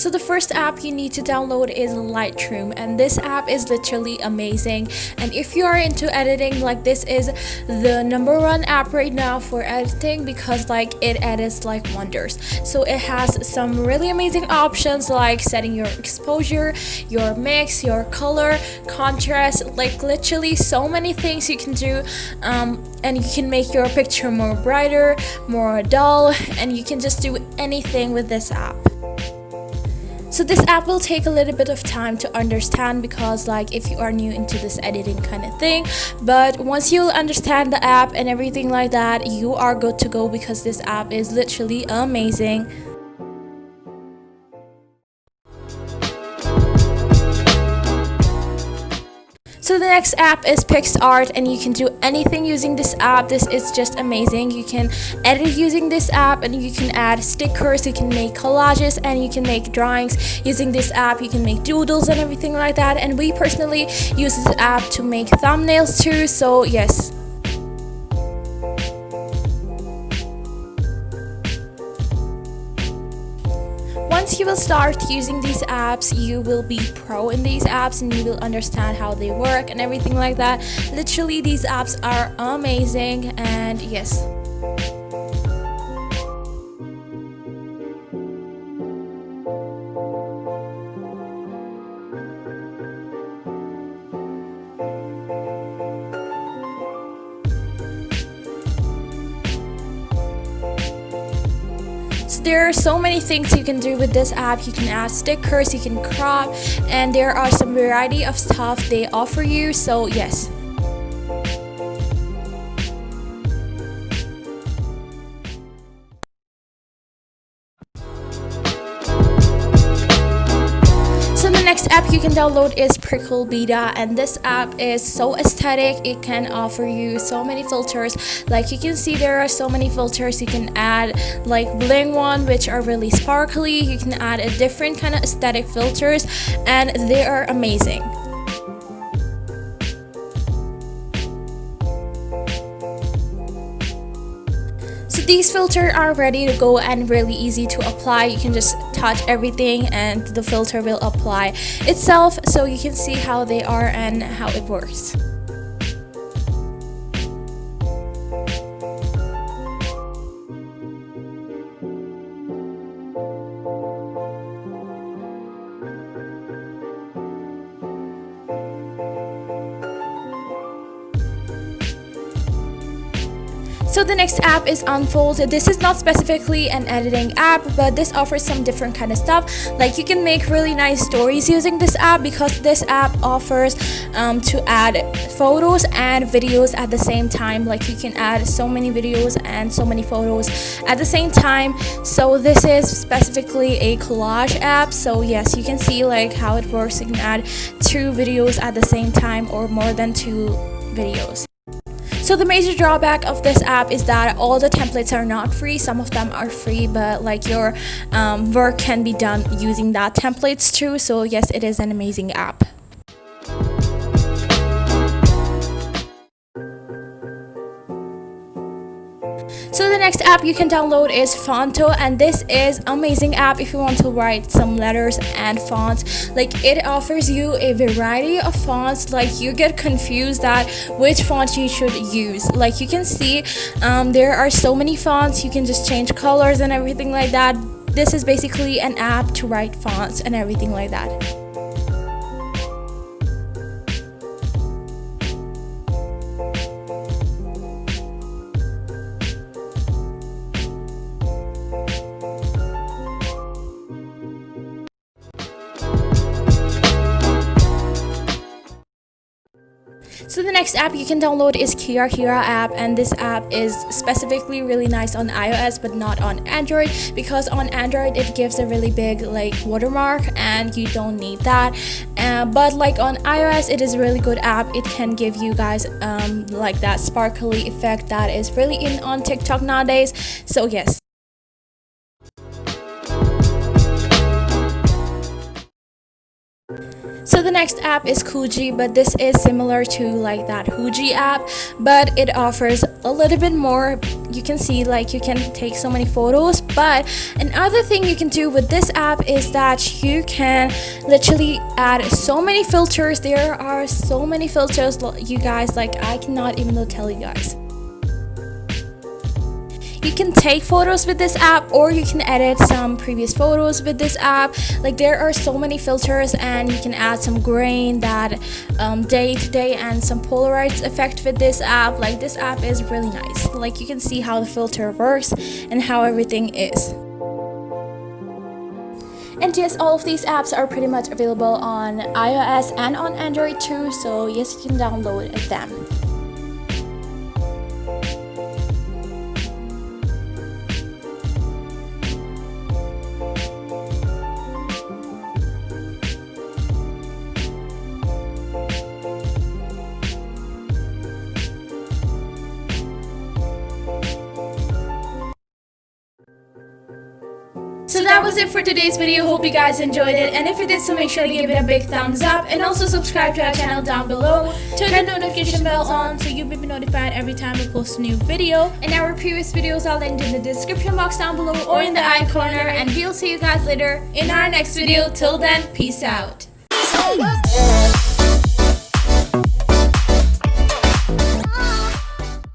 So the first app you need to download is Lightroom, and this app is literally amazing. And if you are into editing, like, this is the #1 app right now for editing, because like it edits like wonders. So it has some really amazing options like setting your exposure, your mix, your color, contrast, like literally so many things you can do. And you can make your picture more brighter, more dull, and you can just do anything with this app. So this app will take a little bit of time to understand, because like if you are new into this editing kind of thing, but once you understand the app and everything like that, you are good to go, because this app is literally amazing. So the next app is Pixart, and you can do anything using this app. This is just amazing. You can edit using this app, and you can add stickers, you can make collages, and you can make drawings using this app. You can make doodles and everything like that. And we personally use this app to make thumbnails too, so yes. Once you will start using these apps, you will be pro in these apps, and you will understand how they work and everything like that. Literally, these apps are amazing, and yes. So there are so many things you can do with this app. You can add stickers, you can crop, and there are some variety of stuff they offer you, so yes. So the next app you can download is Prequel Beta, and this app is so aesthetic. It can offer you so many filters. Like you can see, there are so many filters you can add, like bling one, which are really sparkly. You can add a different kind of aesthetic filters, and they are amazing. So these filters are ready to go and really easy to apply. You can just touch everything and the filter will apply itself, so you can see how they are and how it works. So the next app is Unfold. This is not specifically an editing app, but this offers some different kind of stuff. Like you can make really nice stories using this app, because this app offers to add photos and videos at the same time. Like you can add so many videos and so many photos at the same time. So this is specifically a collage app. So yes, you can see like how it works. You can add 2 videos at the same time, or more than 2 videos. So the major drawback of this app is that all the templates are not free. Some of them are free, but like your work can be done using that templates too. So yes, it is an amazing app. So the next app you can download is Phonto, and this is amazing app if you want to write some letters and fonts. Like it offers you a variety of fonts. Like you get confused that which font you should use. Like you can see there are so many fonts. You can just change colors and everything like that. This is basically an app to write fonts and everything like that. So the next app you can download is Kira app, and this app is specifically really nice on iOS but not on Android, because on Android it gives a really big like watermark and you don't need that. But like on iOS it is a really good app. It can give you guys like that sparkly effect that is really in on TikTok nowadays. So yes. So the next app is Coogee, but this is similar to like that Coogee app, but it offers a little bit more. You can see like you can take so many photos, but another thing you can do with this app is that you can literally add so many filters. There are so many filters, you guys, like I cannot even tell you guys. You can take photos with this app, or you can edit some previous photos with this app. Like there are so many filters, and you can add some grain, that day to day, and some polarized effect with this app. Like this app is really nice. Like you can see how the filter works and how everything is. And yes, all of these apps are pretty much available on iOS and on Android too, so yes, you can download them. So that was it for today's video. Hope you guys enjoyed it, and if you did so, make sure to give it a big thumbs up, and also subscribe to our channel down below. Turn the notification bell on so you'll be notified every time we post a new video. And our previous videos are linked in the description box down below or in the eye corner, and we'll see you guys later in our next video. Till then, peace out.